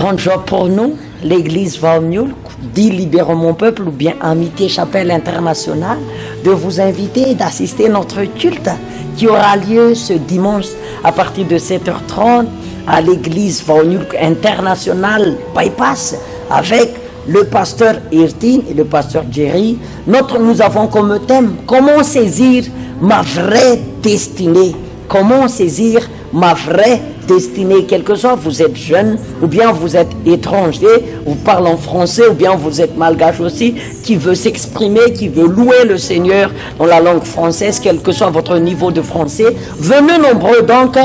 Grande joie pour nous, l'église Vaugnoul, dit Libérons mon peuple ou bien Amitié Chapelle Internationale, de vous inviter d'assister à notre culte qui aura lieu ce dimanche à partir de 7h30 à l'église Vaugnoul Internationale Bypass avec le pasteur Ertine et le pasteur Jerry. Nous avons comme thème comment saisir ma vraie destinée. Comment saisir ma vraie destinée, quel que soit, vous êtes jeune, ou bien vous êtes étranger, vous parlez en français, ou bien vous êtes malgache aussi, qui veut s'exprimer, qui veut louer le Seigneur dans la langue française, quel que soit votre niveau de français. Venez nombreux donc,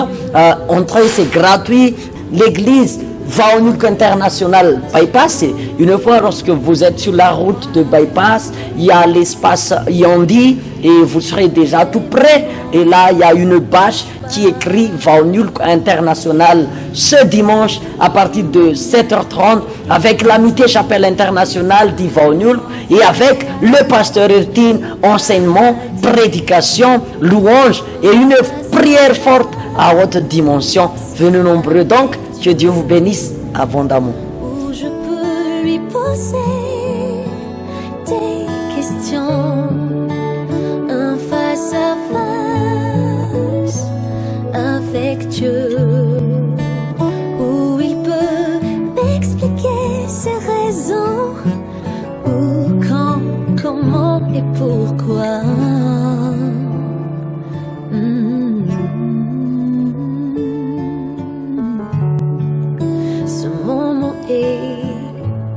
entrer, c'est gratuit. L'église Vaugnoul International Bypass, une fois lorsque vous êtes sur la route de Bypass, il y a l'espace Yandi et vous serez déjà tout près. Et là, il y a une bâche qui écrit Vaugnoul International ce dimanche à partir de 7h30 avec l'Amitié Chapelle Internationale du Vaugnoul et avec le pasteur Ertine, enseignement, prédication, louange et une prière forte à haute dimension. Venez nombreux donc. Que Dieu vous bénisse abondamment. Où je peux lui poser des questions, un face à face avec Dieu, où il peut m'expliquer ses raisons, où, quand, comment et pourquoi.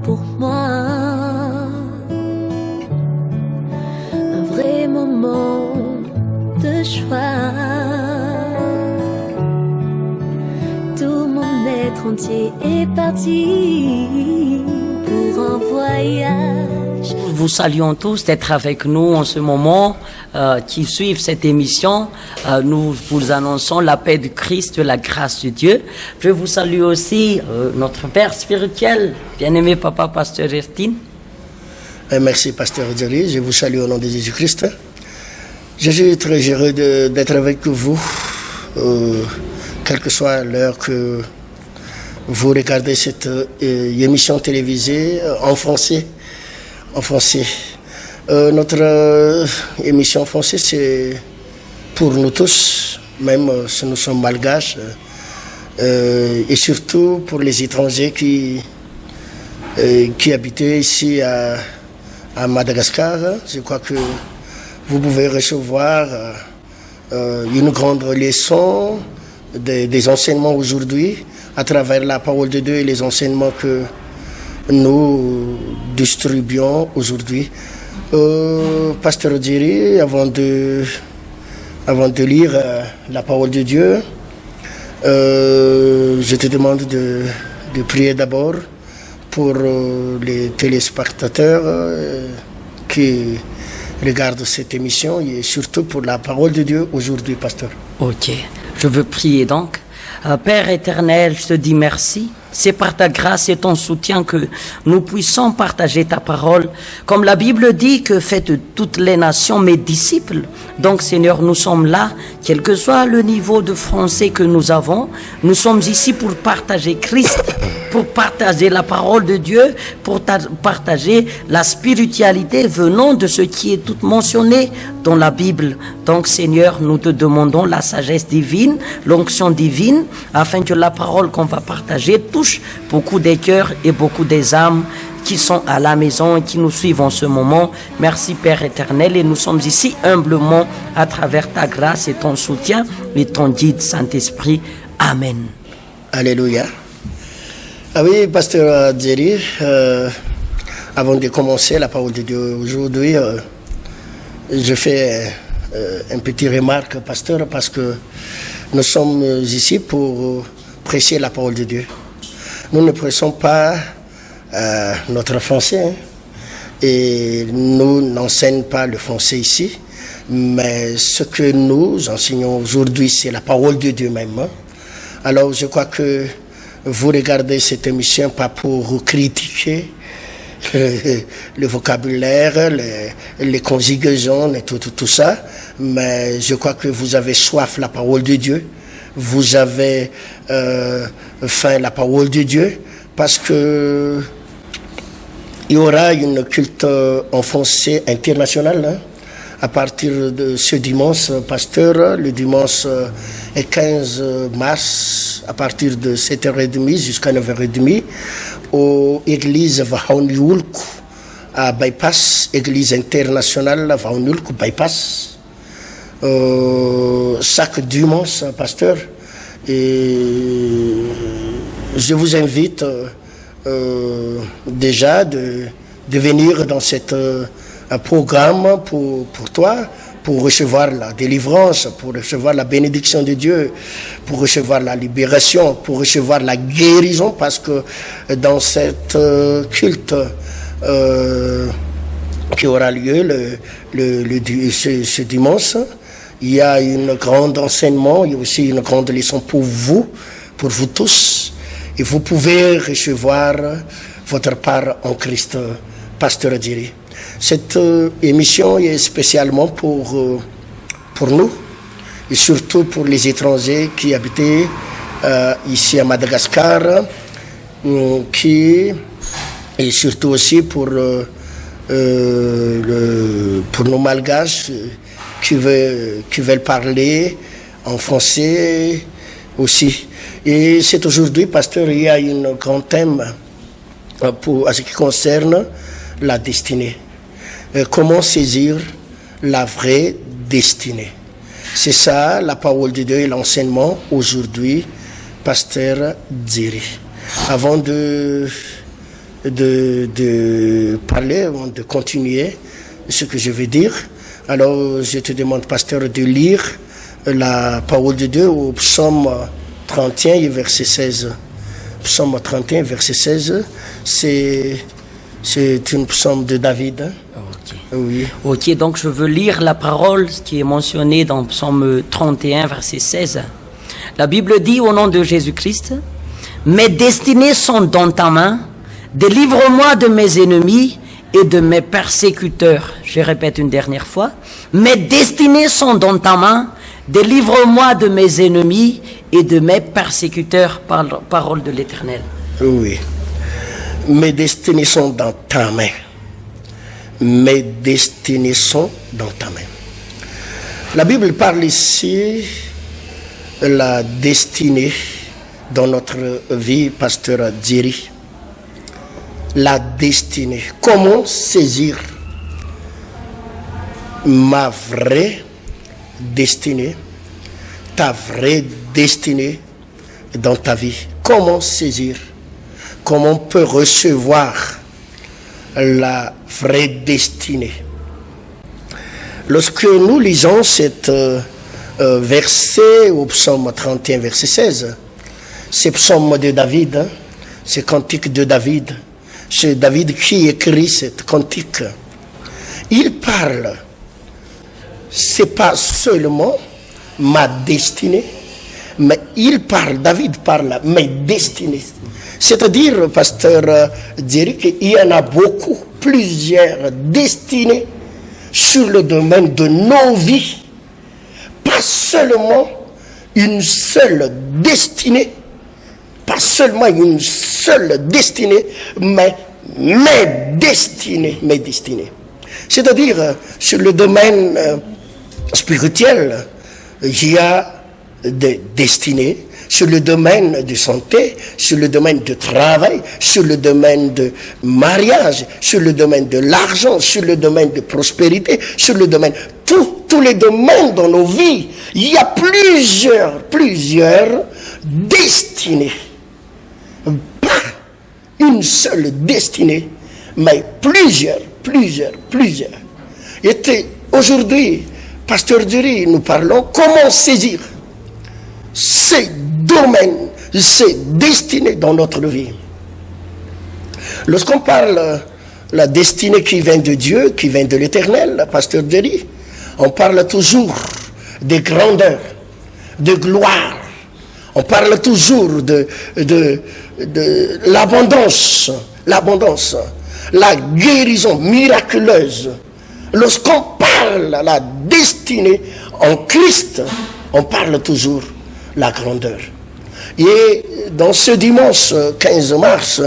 Pour moi, un vrai moment de choix. Tout mon être entier est parti pour un voyage. Vous saluons tous d'être avec nous en ce moment, qui suivent cette émission. Nous vous annonçons la paix du Christ, la grâce de Dieu. Je vous salue aussi notre Père spirituel, bien-aimé Papa Pasteur Ertine. Merci Pasteur Jerry, je vous salue au nom de Jésus-Christ. Je suis très heureux d'être avec vous, quelle que soit l'heure que vous regardez cette émission télévisée en français. Notre émission en français, c'est pour nous tous, même si nous sommes malgaches, et surtout pour les étrangers qui habitaient ici à Madagascar. Je crois que vous pouvez recevoir une grande leçon des enseignements aujourd'hui à travers la parole de Dieu et les enseignements que nous distribuons aujourd'hui. Pasteur Jerry, avant de lire la parole de Dieu, je te demande de prier d'abord pour les téléspectateurs qui regardent cette émission et surtout pour la parole de Dieu aujourd'hui, pasteur. Ok, je veux prier donc. Père éternel, je te dis merci. C'est par ta grâce et ton soutien que nous puissions partager ta parole. Comme la Bible dit que faites toutes les nations mes disciples. Donc Seigneur, nous sommes là, quel que soit le niveau de français que nous avons. Nous sommes ici pour partager Christ, pour partager la parole de Dieu, pour partager la spiritualité venant de ce qui est tout mentionné dans la Bible. Donc Seigneur, nous te demandons la sagesse divine, l'onction divine, afin que la parole qu'on va partager touche beaucoup des cœurs et beaucoup des âmes qui sont à la maison et qui nous suivent en ce moment. Merci Père éternel, et nous sommes ici humblement à travers ta grâce et ton soutien et ton guide Saint-Esprit. Amen. Alléluia. Ah oui, Pasteur Jerry, avant de commencer la parole de Dieu aujourd'hui, je fais une petite remarque, Pasteur, parce que nous sommes ici pour prêcher la parole de Dieu. Nous ne prêchons pas notre français, hein, et nous n'enseignons pas le français ici, mais ce que nous enseignons aujourd'hui, c'est la parole de Dieu même. Hein. Alors je crois que vous regardez cette émission pas pour critiquer le vocabulaire, les conjugaisons et tout ça, mais je crois que vous avez soif la parole de Dieu, vous avez faim la parole de Dieu, parce que il y aura une culte en français international hein, à partir de ce dimanche, pasteur, le dimanche 15 mars, à partir de 7h30 jusqu'à 9h30, aux églises Vahaunulk à Bypass, église internationale Vahaunulk Bypass. Chaque dimanche, pasteur, et je vous invite déjà de venir dans cet programme pour toi, pour recevoir la délivrance, pour recevoir la bénédiction de Dieu, pour recevoir la libération, pour recevoir la guérison, parce que dans cette culte qui aura lieu ce dimanche, il y a un grand enseignement, il y a aussi une grande leçon pour vous tous. Et vous pouvez recevoir votre part en Christ, pasteur Djeri. Cette émission est spécialement pour nous, et surtout pour les étrangers qui habitaient ici à Madagascar, et surtout aussi pour nos malgaches qui veulent parler en français aussi. Et c'est aujourd'hui, pasteur, il y a un grand thème à ce qui concerne la destinée. Comment saisir la vraie destinée. C'est ça la parole de Dieu et l'enseignement aujourd'hui, pasteur Djeri. Avant de parler, avant de continuer ce que je vais dire, alors je te demande, pasteur, de lire la parole de Dieu au psaume 31 et verset 16. Psaume 31, verset 16, c'est une psaume de David. Hein? Ok. Oui. Ok, donc je veux lire la parole qui est mentionnée dans psaume 31, verset 16. La Bible dit au nom de Jésus-Christ, « Mes destinées sont dans ta main, délivre-moi de mes ennemis et de mes persécuteurs. » Je répète une dernière fois, « Mes destinées sont dans ta main, délivre-moi de mes ennemis et de mes persécuteurs. » Parole de l'Éternel. Oui. Mes destinées sont dans ta main. Mes destinées sont dans ta main. La Bible parle ici de la destinée dans notre vie, pasteur Djeri. La destinée. Comment saisir ma vraie destinée, ta vraie destinée dans ta vie? Comment saisir? Comment on peut recevoir la vraie destinée? Lorsque nous lisons cet verset au psaume 31, verset 16, c'est psaume de David, hein, c'est cantique de David. C'est David qui écrit cette cantique. Il parle, c'est pas seulement ma destinée, mais David parle mes destinées. C'est-à-dire, pasteur Djeri, qu'il y en a beaucoup, plusieurs destinées sur le domaine de nos vies. Pas seulement une seule destinée, pas seulement une seule destinée, mais mes destinées. C'est-à-dire, sur le domaine spirituel, il y a des destinées. Sur le domaine de santé, sur le domaine de travail, sur le domaine de mariage, sur le domaine de l'argent, sur le domaine de prospérité, sur le domaine, tous les domaines dans nos vies, il y a plusieurs destinées. Pas une seule destinée, mais plusieurs. Et aujourd'hui, pasteur Djeri, nous parlons comment saisir ces domaines, ces destinées dans notre vie. Lorsqu'on parle la destinée qui vient de Dieu, qui vient de l'Éternel, pasteur Djeri, on parle toujours de grandeur, de gloire. On parle toujours de l'abondance, la guérison miraculeuse. Lorsqu'on parle de la destinée en Christ, on parle toujours la grandeur, Et dans ce dimanche 15 mars,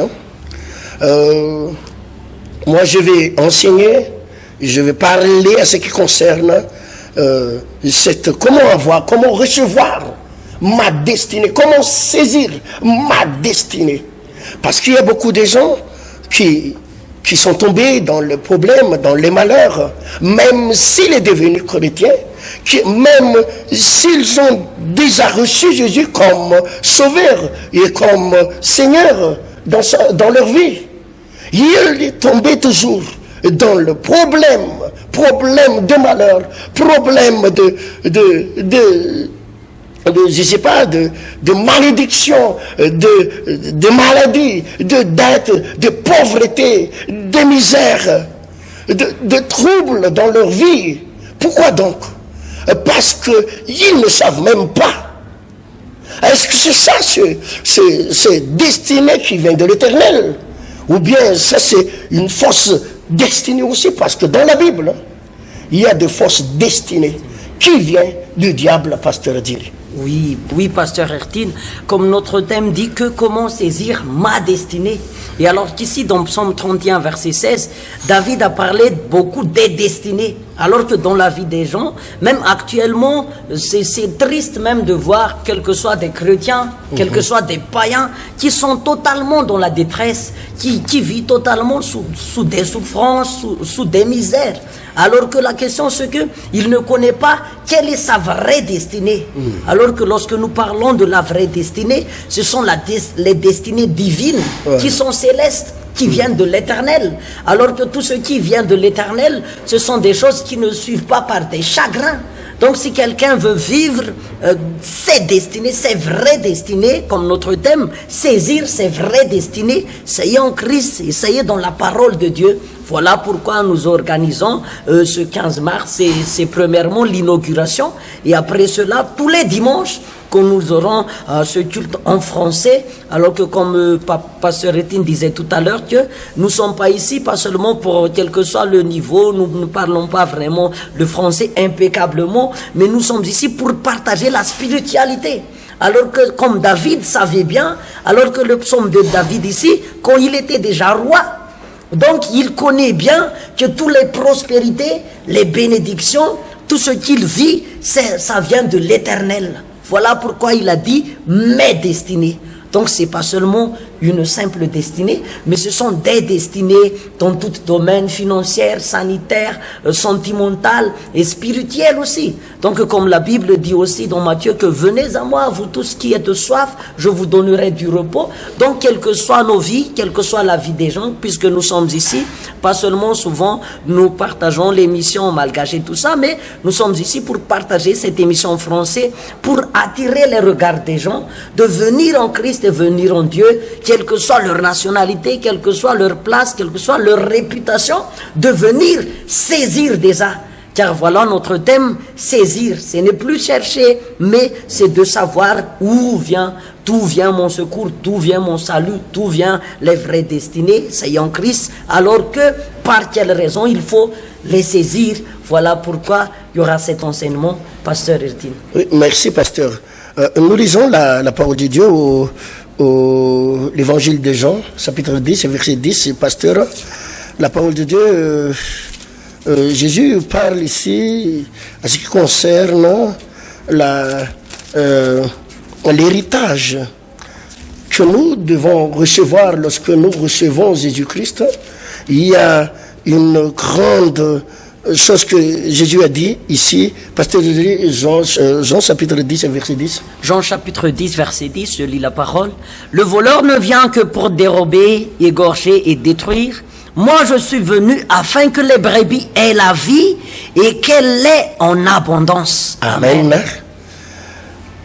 moi je vais enseigner, je vais parler à ce qui concerne comment recevoir ma destinée, comment saisir ma destinée. Parce qu'il y a beaucoup de gens qui sont tombés dans le problème, dans les malheurs, même s'il est devenu chrétien, même s'ils ont déjà reçu Jésus comme sauveur et comme Seigneur dans leur vie. Il est tombé toujours dans le problème de malheur, problème je sais pas, de malédiction, de maladie, de dette, de pauvreté, de misère, de troubles dans leur vie. Pourquoi donc? Parce qu'ils ne savent même pas. Est-ce que c'est ça, c'est destinée qui vient de l'Éternel? Ou bien ça c'est une fausse destinée aussi? Parce que dans la Bible, il y a de fausses destinées qui viennent du diable, pasteur Diri. Oui, pasteur Ertine, comme notre thème dit que comment saisir ma destinée. Et alors qu'ici, dans Psaume 31, verset 16, David a parlé beaucoup des destinées. Alors que dans la vie des gens, même actuellement, c'est triste même de voir, quels que soient des chrétiens, quels que soient des païens, qui sont totalement dans la détresse, qui vivent totalement sous des souffrances, sous des misères. Alors que la question c'est qu'il ne connaît pas quelle est sa vraie destinée. Alors que lorsque nous parlons de la vraie destinée, ce sont les destinées divines qui sont célestes, qui viennent de l'Éternel. Alors que tout ce qui vient de l'Éternel, ce sont des choses qui ne suivent pas par des chagrins. Donc si quelqu'un veut vivre ses destinées, ses vraies destinées, comme notre thème, saisir ses vraies destinées, essayez en Christ, essayez dans la parole de Dieu. Voilà pourquoi nous organisons ce 15 mars, c'est premièrement l'inauguration, et après cela, tous les dimanches, que nous aurons ce culte en français, alors que comme pasteur Étienne disait tout à l'heure, que nous ne sommes pas ici, pas seulement pour quel que soit le niveau, nous ne parlons pas vraiment le français impeccablement, mais nous sommes ici pour partager la spiritualité. Alors que comme David savait bien, alors que le psaume de David ici, quand il était déjà roi, donc il connaît bien que toutes les prospérités, les bénédictions, tout ce qu'il vit, ça vient de l'Éternel. Voilà pourquoi il a dit « mes destinées ». Donc ce n'est pas seulement une simple destinée, mais ce sont des destinées dans tout domaine financier, sanitaire, sentimental et spirituel aussi. Donc comme la Bible dit aussi dans Matthieu que « venez à moi, vous tous qui êtes soif, je vous donnerai du repos ». Donc quelle que soit nos vies, quelle que soit la vie des gens, puisque nous sommes ici, pas seulement souvent nous partageons l'émission malgache et tout ça, mais nous sommes ici pour partager cette émission en français, pour attirer les regards des gens, de venir en Christ et venir en Dieu, quelle que soit leur nationalité, quelle que soit leur place, quelle que soit leur réputation, de venir saisir déjà. Car voilà notre thème, saisir. Ce n'est plus chercher, mais c'est de savoir d'où vient mon secours, d'où vient mon salut, d'où vient les vraies destinées, c'est en Christ. Alors que, par quelle raison il faut les saisir. Voilà pourquoi il y aura cet enseignement, pasteur Ertine. Oui, merci, pasteur. Nous lisons la parole de Dieu au l'évangile de Jean, chapitre 10, verset 10, pasteur. La parole de Dieu, Jésus parle ici à ce qui concerne l'héritage que nous devons recevoir lorsque nous recevons Jésus-Christ. Il y a une grande chose que Jésus a dit ici, pasteur Jean chapitre 10 verset 10. Jean chapitre 10 verset 10, je lis la parole. Le voleur ne vient que pour dérober, égorger et détruire. Moi je suis venu afin que les brebis aient la vie et qu'elle l'ait en abondance. Amen.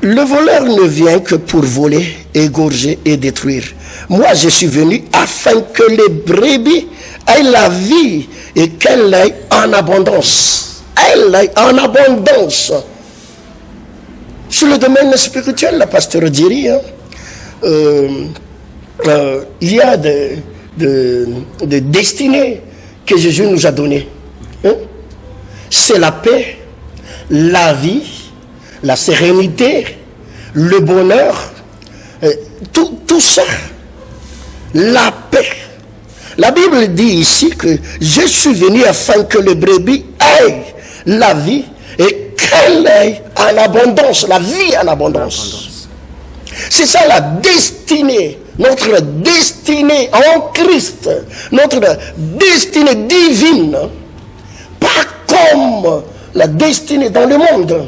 Le voleur ne vient que pour voler, égorger et détruire. Moi je suis venu afin que les brebis aient la vie et qu'elle l'ait en abondance. Elle l'ait en abondance. Sur le domaine spirituel, la pasteur Diri, il y a des destinées que Jésus nous a données. C'est la paix, la vie, la sérénité, le bonheur, tout ça, la paix. La Bible dit ici que je suis venu afin que les brebis aient la vie et qu'elle ait en abondance, la vie en abondance. C'est ça la destinée, notre destinée en Christ, notre destinée divine, pas comme la destinée dans le monde,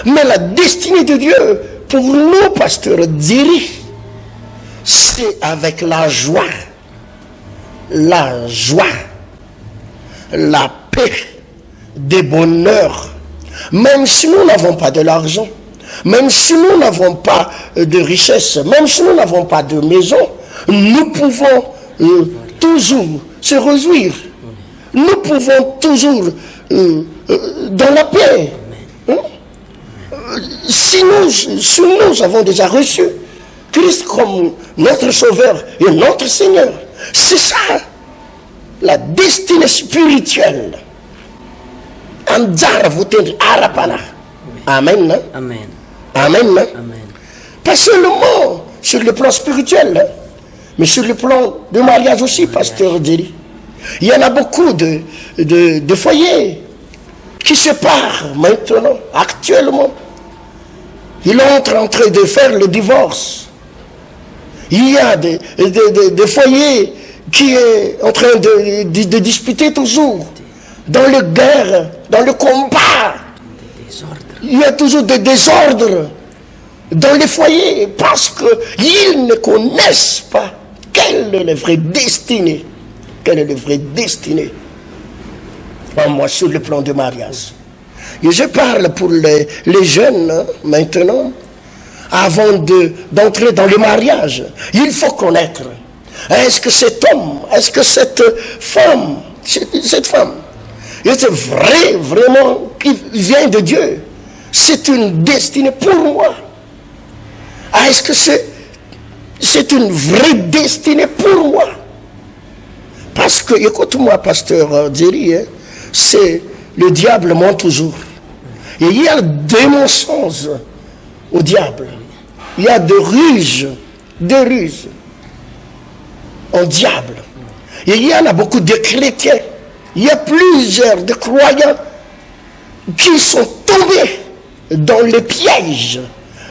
mais la destinée de Dieu pour nous, pasteur Diri, c'est avec la joie, la paix, des bonheurs. Même si nous n'avons pas de l'argent, même si nous n'avons pas de richesse, même si nous n'avons pas de maison, nous pouvons toujours se réjouir. Nous pouvons toujours dans la paix. Si nous avons déjà reçu Christ comme notre Sauveur et notre Seigneur, c'est ça la destinée spirituelle. Amen. Amen. Amen. Pas seulement sur le plan spirituel, mais sur le plan de mariage aussi, pasteur Diri. Il y en a beaucoup de foyers qui se séparent maintenant, actuellement. Ils sont en train de faire le divorce. Il y a des foyers qui sont en train de disputer toujours. Dans le guerre, dans le combat. Il y a toujours des désordres dans les foyers parce qu'ils ne connaissent pas quelle est la vraie destinée. Quelle est la vraie destinée. Moi, sur le plan de mariage. Et je parle pour les jeunes maintenant, avant d'entrer dans le mariage. Il faut connaître. Est-ce que cet homme, est-ce que cette femme est vraiment qui vient de Dieu? C'est une destinée pour moi. Est-ce que c'est une vraie destinée pour moi? Parce que, écoute-moi, pasteur Diri, c'est le diable ment toujours. Et il y a des mensonges au diable. Il y a des ruses au diable. Et il y en a beaucoup de chrétiens. Il y a plusieurs de croyants qui sont tombés dans les pièges,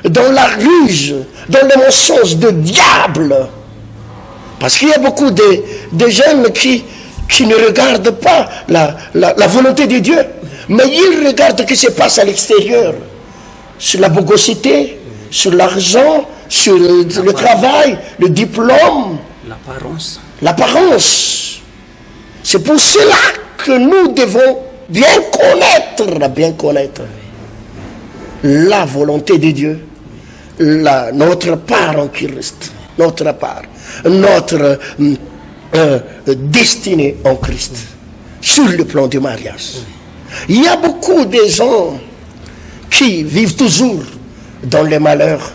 dans la ruse, dans les mensonges de diable. Parce qu'il y a beaucoup de jeunes qui ne regardent pas la volonté de Dieu, mais ils regardent ce qui se passe à l'extérieur, sur la bogosité, sur l'argent, sur le travail, le diplôme, l'apparence. C'est pour cela que nous devons bien connaître la volonté de Dieu, notre part en Christ, notre destinée en Christ, sur le plan du mariage. Il y a beaucoup de gens qui vivent toujours dans les malheurs,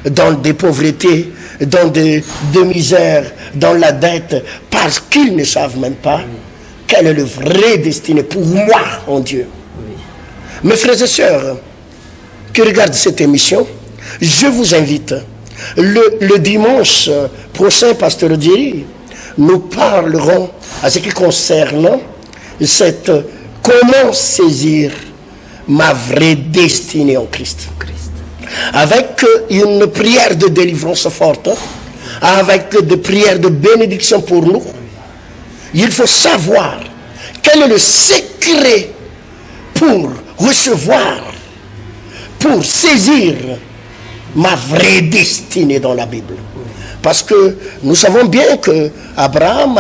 dans des pauvretés, dans des misères, dans la dette, parce qu'ils ne savent même pas quelle est la vraie destinée pour moi en Dieu. Mes frères et sœurs qui regardent cette émission, je vous invite, le dimanche prochain, pasteur Diri, nous parlerons à ce qui concerne comment saisir ma vraie destinée en Christ. Avec une prière de délivrance forte, avec des prières de bénédiction pour nous, il faut savoir quel est le secret pour recevoir, pour saisir ma vraie destinée dans la Bible. Parce que nous savons bien que Abraham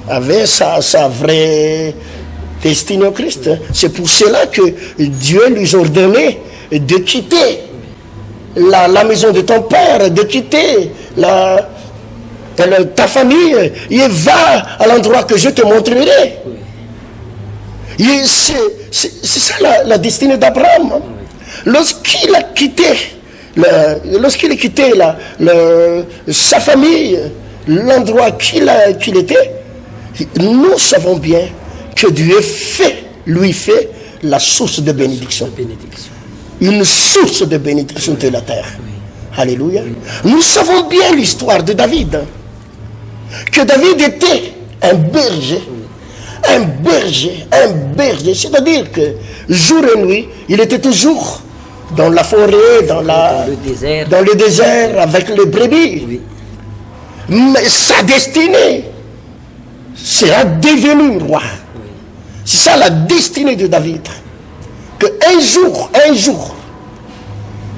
avait sa vraie destinée au Christ. C'est pour cela que Dieu lui ordonnait de quitter la maison de ton père, de quitter ta famille, et va à l'endroit que je te montrerai. C'est ça la destinée d'Abraham. Lorsqu'il a quitté sa famille, l'endroit qu'il était, nous savons bien que Dieu lui fait la source de bénédiction. Une source de bénédiction de la terre. Alléluia. Nous savons bien l'histoire de David. Que David était un berger. Un berger, un berger. C'est-à-dire que jour et nuit, il était toujours dans la forêt, dans le désert avec les brebis. Oui. Mais sa destinée sera devenue roi. Oui. C'est ça la destinée de David. Que un jour,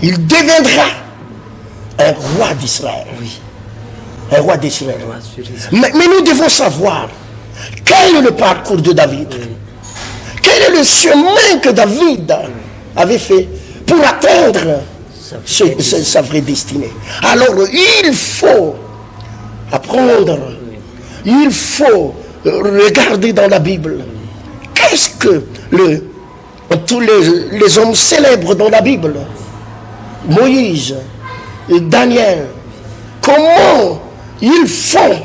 il deviendra un roi d'Israël. Oui. Un roi d'Israël. Roi sur Israël. Mais nous devons savoir quel est le parcours de David. Oui. Quel est le chemin que David avait fait pour atteindre sa vraie destinée. Alors il faut apprendre, il faut regarder dans la Bible. Qu'est-ce que tous les hommes célèbres dans la Bible, Moïse, Daniel, comment ils font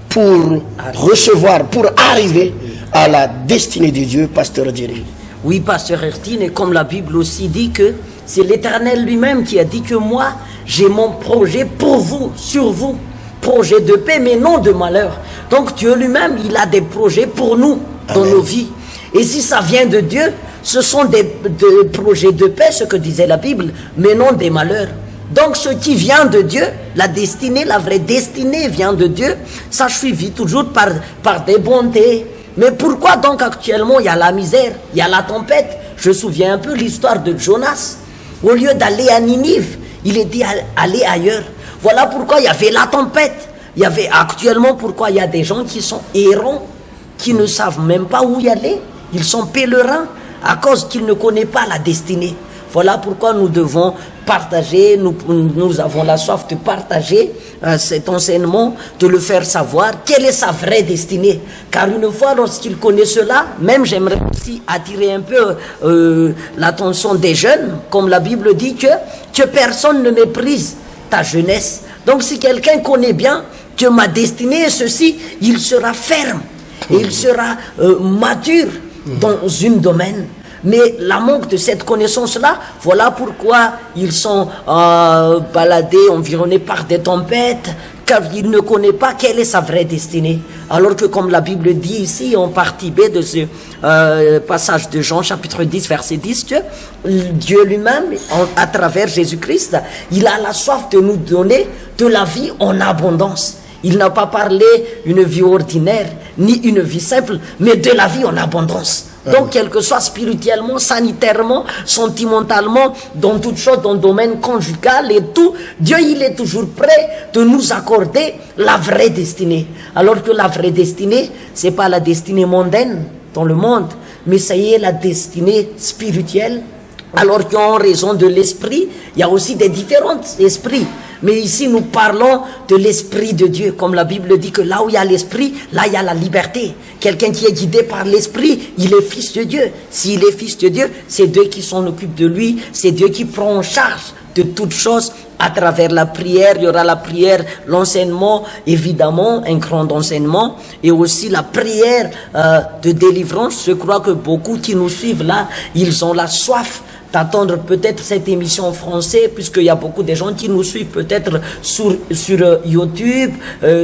pour recevoir, pour arriver à la destinée de Dieu, Pasteur Jerry? Oui, Pasteur Ertine, et comme la Bible aussi dit que c'est l'Éternel lui-même qui a dit que moi, j'ai mon projet pour vous, sur vous, projet de paix, mais non de malheur. Donc Dieu lui-même, il a des projets pour nous, dans nos vies. Et si ça vient de Dieu, ce sont des projets de paix, ce que disait la Bible, mais non des malheurs. Donc ce qui vient de Dieu, la destinée, la vraie destinée vient de Dieu, ça suivi toujours par des bontés. Mais pourquoi donc actuellement il y a la misère, il y a la tempête? Je me souviens un peu l'histoire de Jonas. Au lieu d'aller à Ninive, il est dit aller ailleurs. Voilà pourquoi il y avait la tempête. Il y avait actuellement pourquoi il y a des gens qui sont errants, qui ne savent même pas où y aller. Ils sont pèlerins à cause qu'ils ne connaissent pas la destinée. Voilà pourquoi nous devons partager, nous avons la soif de partager cet enseignement, de le faire savoir, quelle est sa vraie destinée. Car une fois lorsqu'il connaît cela, même j'aimerais aussi attirer un peu l'attention des jeunes, comme la Bible dit que personne ne méprise ta jeunesse. Donc si quelqu'un connaît bien que ma destinée est ceci, il sera ferme et il sera mature dans un domaine. Mais la manque de cette connaissance-là, voilà pourquoi ils sont baladés, environnés par des tempêtes, car ils ne connaissent pas quelle est sa vraie destinée. Alors que comme la Bible dit ici, en partie B de ce passage de Jean, chapitre 10, verset 10, Dieu lui-même, à travers Jésus-Christ, il a la soif de nous donner de la vie en abondance. Il n'a pas parlé une vie ordinaire, ni une vie simple, mais de la vie en abondance. Donc, quel que soit spirituellement, sanitairement, sentimentalement, dans toutes choses, dans le domaine conjugal et tout, Dieu, il est toujours prêt de nous accorder la vraie destinée. Alors que la vraie destinée, c'est pas la destinée mondaine dans le monde, mais ça y est la destinée spirituelle. Alors qu'en raison de l'esprit, il y a aussi des différents esprits. Mais ici, nous parlons de l'Esprit de Dieu. Comme la Bible dit que là où il y a l'Esprit, là il y a la liberté. Quelqu'un qui est guidé par l'Esprit, il est fils de Dieu. S'il est fils de Dieu, c'est Dieu qui s'en occupe de lui. C'est Dieu qui prend en charge de toutes choses à travers la prière. Il y aura la prière, l'enseignement, évidemment, un grand enseignement. Et aussi la prière de délivrance. Je crois que beaucoup qui nous suivent là, ils ont la soif d'attendre peut-être cette émission en français, puisqu'il y a beaucoup de gens qui nous suivent peut-être sur YouTube,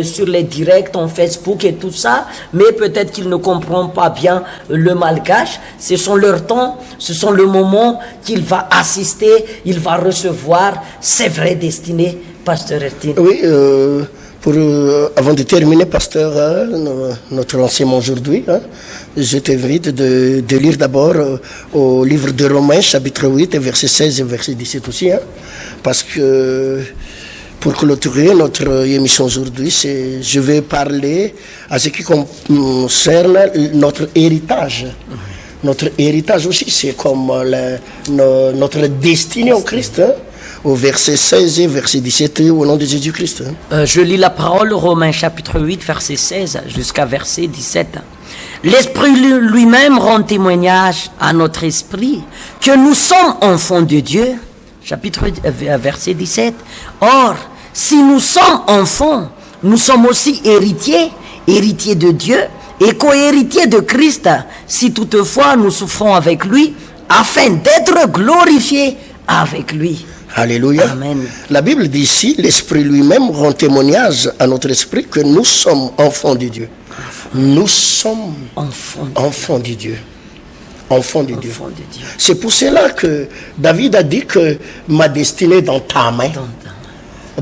sur les directs en Facebook et tout ça, mais peut-être qu'ils ne comprennent pas bien le malgache. Ce sont leur temps, ce sont le moment qu'il va assister, il va recevoir ses vraies destinées, Pasteur Ertine. Oui, avant de terminer, Pasteur, notre enseignement aujourd'hui, je t'invite de lire d'abord au livre de Romains, chapitre 8, verset 16 et verset 17 aussi, parce que pour clôturer notre émission aujourd'hui, je vais parler à ce qui concerne notre héritage. Notre héritage aussi, c'est comme notre destinée en Christ, au verset 16 et verset 17, au nom de Jésus-Christ. Je lis la parole, Romains chapitre 8, verset 16 jusqu'à verset 17. L'Esprit lui-même rend témoignage à notre esprit que nous sommes enfants de Dieu. Verset 17. Or, si nous sommes enfants, nous sommes aussi héritiers de Dieu et co-héritiers de Christ, si toutefois nous souffrons avec lui, afin d'être glorifiés avec lui. Alléluia. Amen. La Bible dit ici, l'Esprit lui-même rend témoignage à notre esprit que nous sommes enfants de Dieu. Nous sommes enfants de Dieu. Enfants de Dieu. C'est pour cela que David a dit que ma destinée est dans ta main.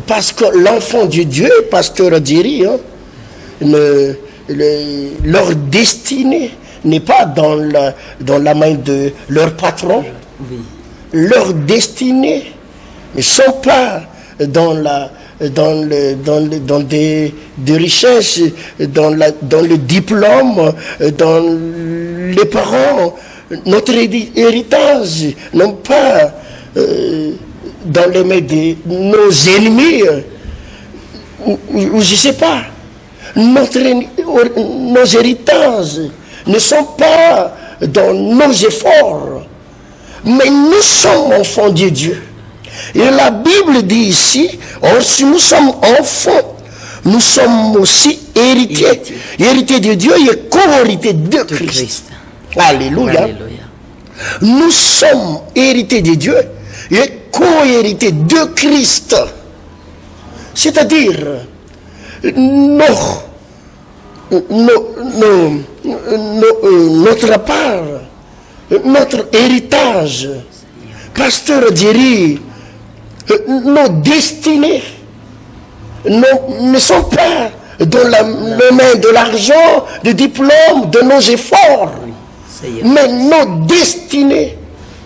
Parce que l'enfant de Dieu, pasteur Diri, leur destinée n'est pas dans la main de leur patron. Oui. Leur destinée ne sont pas dans des richesses, dans le diplôme, dans les parents. Notre héritage, non pas dans les mains de nos ennemis, ou je ne sais pas. Nos héritages ne sont pas dans nos efforts, mais nous sommes enfants de Dieu. Et la Bible dit ici, or si nous sommes enfants, nous sommes aussi héritiers. Héritiers de Dieu et co-héritiers de Christ. Alléluia. Alléluia. Nous sommes héritiers de Dieu et co-héritiers de Christ. C'est-à-dire, notre part, notre héritage, pasteur Diri, nos destinées ne sont pas dans les mains de l'argent, du diplôme, de nos efforts. Mais nos destinées,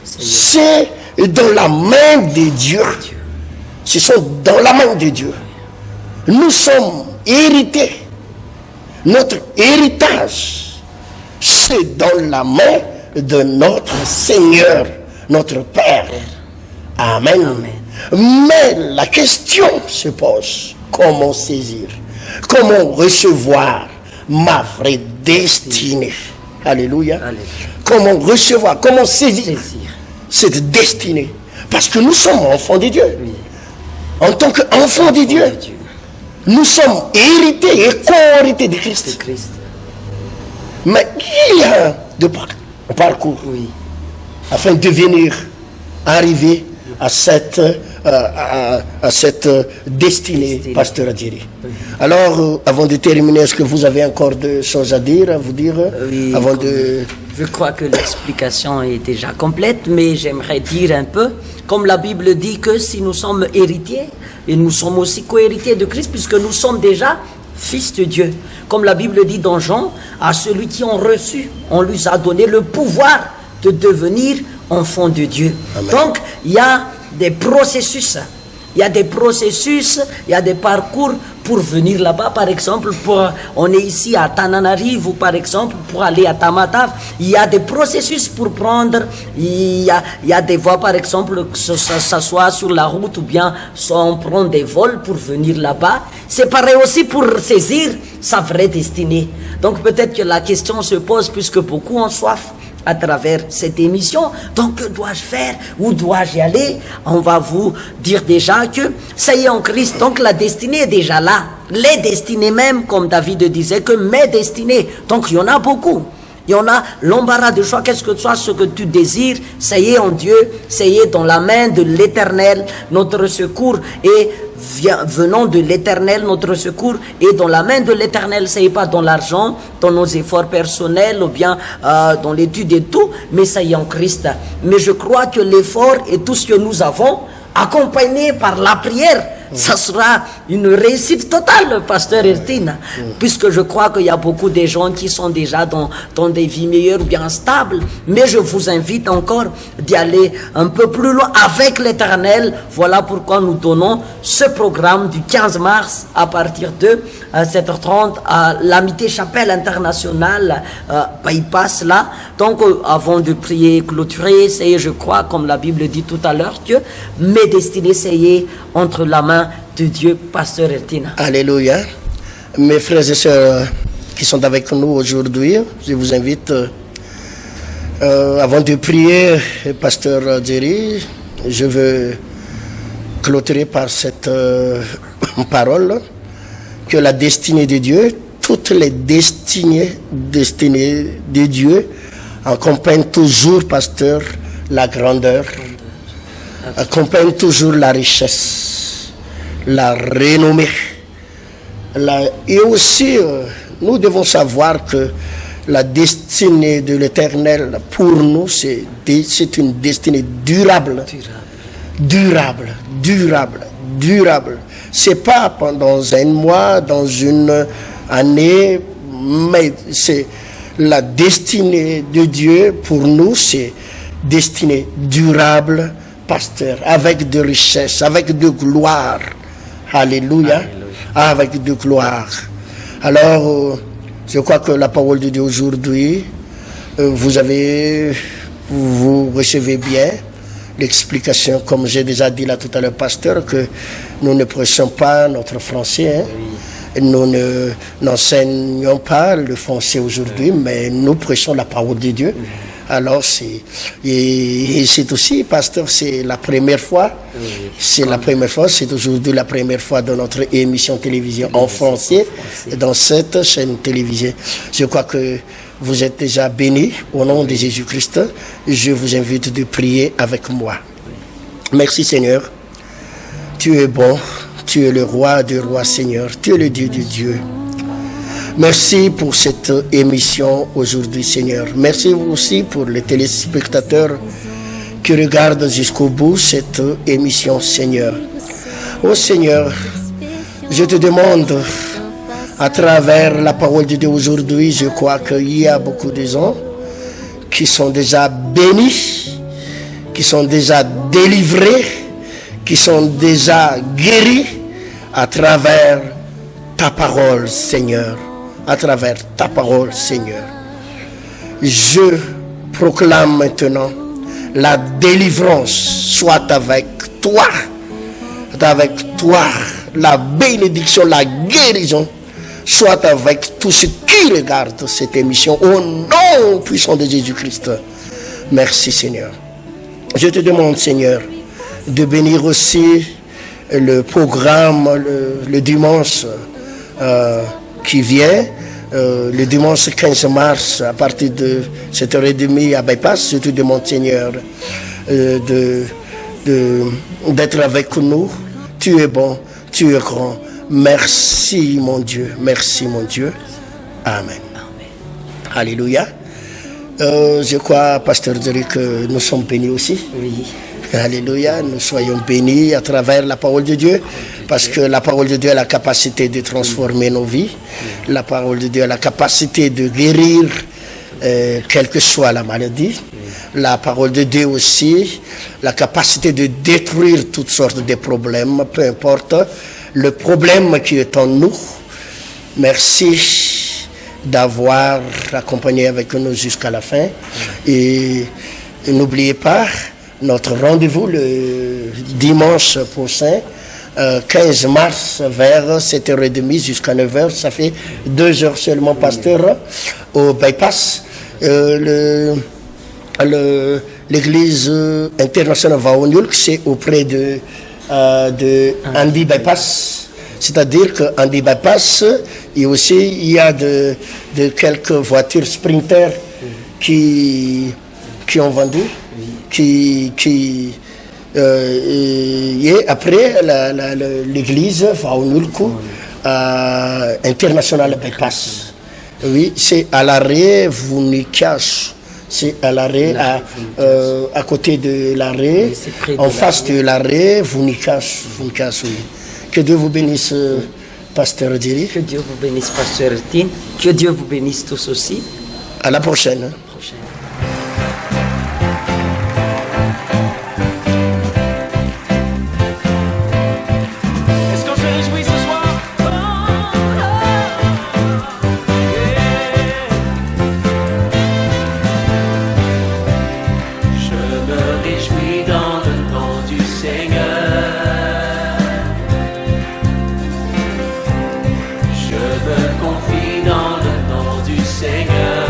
c'est dans la main de Dieu. Ce sont dans la main de Dieu. Nous sommes hérités. Notre héritage, c'est dans la main de notre Seigneur, notre Père. Amen. Mais la question se pose, comment saisir? Comment recevoir ma vraie destinée? Alléluia. Comment recevoir, comment saisir cette destinée? Parce que nous sommes enfants de Dieu. Oui. En tant qu'enfants de Dieu, nous sommes hérités et co-hérités de Christ. Mais il y a un parcours afin de venir arriver à cette destinée, pasteur Adjiri. Alors, avant de terminer, est-ce que vous avez encore des choses à vous dire oui, avant de... Je crois que l'explication est déjà complète, mais j'aimerais dire un peu, comme la Bible dit que si nous sommes héritiers, et nous sommes aussi co-héritiers de Christ, puisque nous sommes déjà fils de Dieu. Comme la Bible dit dans Jean, à celui qui ont reçu, on lui a donné le pouvoir de devenir enfant de Dieu. Amen. Donc, il y a des processus. Il y a des processus, il y a des parcours pour venir là-bas. Par exemple, on est ici à Tananarive ou par exemple pour aller à Tamatave. Il y a des processus pour prendre. Il y a des voies, par exemple, que ça soit sur la route ou bien on prend des vols pour venir là-bas. C'est pareil aussi pour saisir sa vraie destinée. Donc peut-être que la question se pose puisque beaucoup ont soif à travers cette émission. Donc, que dois-je faire? Où dois-je y aller? On va vous dire déjà que ça y est en Christ. Donc, la destinée est déjà là. Les destinées même, comme David disait, que mes destinées. Donc, il y en a beaucoup. Il y en a l'embarras de choix. Qu'est-ce que soit ce que tu désires, ça y est en Dieu, ça y est dans la main de l'Éternel. Notre secours est venant de l'Éternel, notre secours est dans la main de l'Éternel. Ça y est pas dans l'argent, dans nos efforts personnels ou bien dans l'étude et tout, mais ça y est en Christ. Mais je crois que l'effort et tout ce que nous avons, accompagné par la prière, ça sera une réussite totale, pasteur Ertina, puisque je crois qu'il y a beaucoup de gens qui sont déjà dans des vies meilleures ou bien stables, mais je vous invite encore d'y aller un peu plus loin avec l'Éternel. Voilà pourquoi nous donnons ce programme du 15 mars à partir de 7h30 à l'Amitié Chapelle Internationale Bypass là. Donc avant de prier, clôturer, c'est, je crois, comme la Bible dit tout à l'heure, que mes destinées, c'est entre la main de Dieu, pasteur Ertina. Alléluia. Mes frères et sœurs qui sont avec nous aujourd'hui, je vous invite, avant de prier, pasteur Djeri, je veux clôturer par cette parole, que la destinée de Dieu, toutes les destinées de Dieu accompagnent toujours, pasteur, la grandeur, accompagne toujours la richesse, la renommée. Et aussi, nous devons savoir que la destinée de l'Éternel pour nous, c'est une destinée durable. Durable. C'est pas pendant un mois, dans une année, mais c'est la destinée de Dieu pour nous, c'est destinée durable, pasteur, avec de richesse, avec de gloire. Alléluia. Avec de gloire. Alors, je crois que la parole de Dieu aujourd'hui, vous recevez bien l'explication, comme j'ai déjà dit là tout à l'heure, pasteur, que nous ne prêchons pas notre français. Nous n'enseignons pas le français aujourd'hui, mais nous prêchons la parole de Dieu. Alors, c'est aussi, pasteur, c'est la première fois. C'est la première fois, c'est aujourd'hui la première fois de notre émission télévision en français dans cette chaîne télévisée. Je crois que vous êtes déjà bénis au nom de Jésus-Christ. Je vous invite de prier avec moi. Merci Seigneur. Tu es bon. Tu es le roi des rois, Seigneur. Tu es le Dieu de Dieu. Merci pour cette émission aujourd'hui, Seigneur. Merci aussi pour les téléspectateurs qui regardent jusqu'au bout cette émission, Seigneur. Oh Seigneur, je te demande, à travers la parole de Dieu aujourd'hui, je crois qu'il y a beaucoup de gens qui sont déjà bénis, qui sont déjà délivrés, qui sont déjà guéris à travers ta parole, Seigneur. À travers ta parole, Seigneur. Je proclame maintenant la délivrance soit avec toi, la bénédiction, la guérison soit avec tous ceux qui regardent cette émission au nom puissant de Jésus-Christ. Merci Seigneur. Je te demande Seigneur de bénir aussi le programme le dimanche qui vient, le dimanche 15 mars à partir de 7h30 à Bypass. Je te demande Seigneur d'être avec nous. Tu es bon, tu es grand. Merci mon Dieu, Amen. Alléluia. Je crois, Pasteur Derek, que nous sommes bénis aussi. Oui. Alléluia, nous soyons bénis à travers la parole de Dieu, parce que la parole de Dieu a la capacité de transformer nos vies. La parole de Dieu a la capacité de guérir quelle que soit la maladie. La parole de Dieu aussi, la capacité de détruire toutes sortes de problèmes, peu importe le problème qui est en nous. Merci d'avoir accompagné avec nous jusqu'à la fin. Et n'oubliez pas notre rendez-vous le dimanche prochain, 15 mars, vers 7h30 jusqu'à 9h. Ça fait 2 heures seulement, pasteur, au Bypass. L'église internationale Vaoniulk, c'est auprès de Andy Bypass. C'est-à-dire qu'Andy Bypass, et aussi il y a de quelques voitures Sprinter qui ont vendu, et après l'église Vaoniulk internationale Bypass. Oui, c'est à l'arrêt Vounikash. C'est à l'arrêt, à côté de l'arrêt, en face de l'arrêt, Vounikash, oui. Que Dieu vous bénisse, Pasteur Diri. Que Dieu vous bénisse, Pasteur Tin. Que Dieu vous bénisse tous aussi. À la prochaine. Confie dans le nom du Seigneur.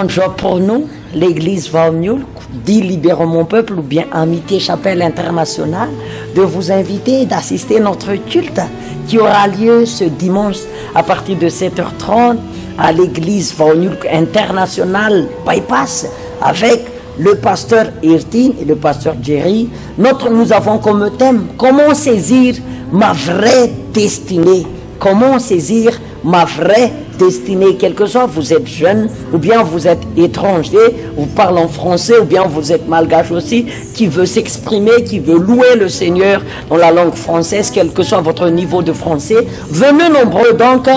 grand joie pour nous, l'église Valmioul, dit Libérons mon peuple ou bien Amitié Chapelle Internationale, de vous inviter d'assister à notre culte qui aura lieu ce dimanche à partir de 7h30 à l'église Valmioul Internationale Bypass avec le pasteur Irtine et le pasteur Jerry. Nous avons comme thème comment saisir ma vraie destinée. Comment saisir ma vraie destinée, quel que soit, vous êtes jeune, ou bien vous êtes étranger, vous parlez en français, ou bien vous êtes malgache aussi, qui veut s'exprimer, qui veut louer le Seigneur dans la langue française, quel que soit votre niveau de français. Venez nombreux donc,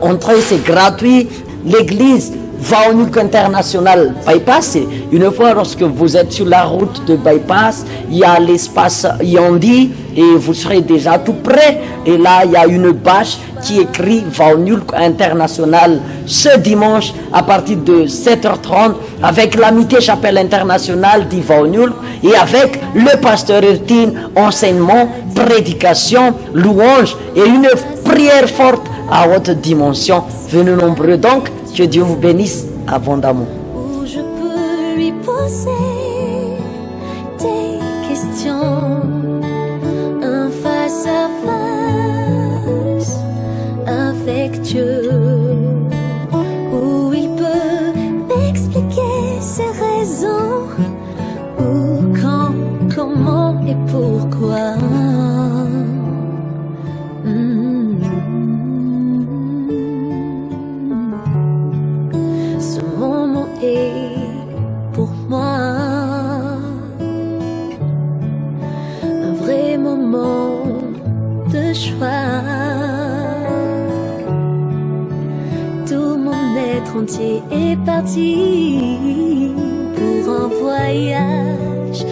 entrer, c'est gratuit. L'église Valmioul International Bypass, une fois lorsque vous êtes sur la route de Bypass, il y a l'espace Yandi et vous serez déjà tout près. Et là, il y a une bâche qui écrit Valmioul International ce dimanche à partir de 7h30 avec l'Amitié Chapelle Internationale dit Valmioul et avec le pasteur Irtine, enseignement, prédication, louange et une prière forte à haute dimension. Venez nombreux donc. Que Dieu vous bénisse abondamment. Où je peux lui poser des questions, un face à face avec Dieu, où il peut m'expliquer ses raisons, où, quand, comment et pourquoi. Pour moi, un vrai moment de choix. Tout mon être entier est parti pour un voyage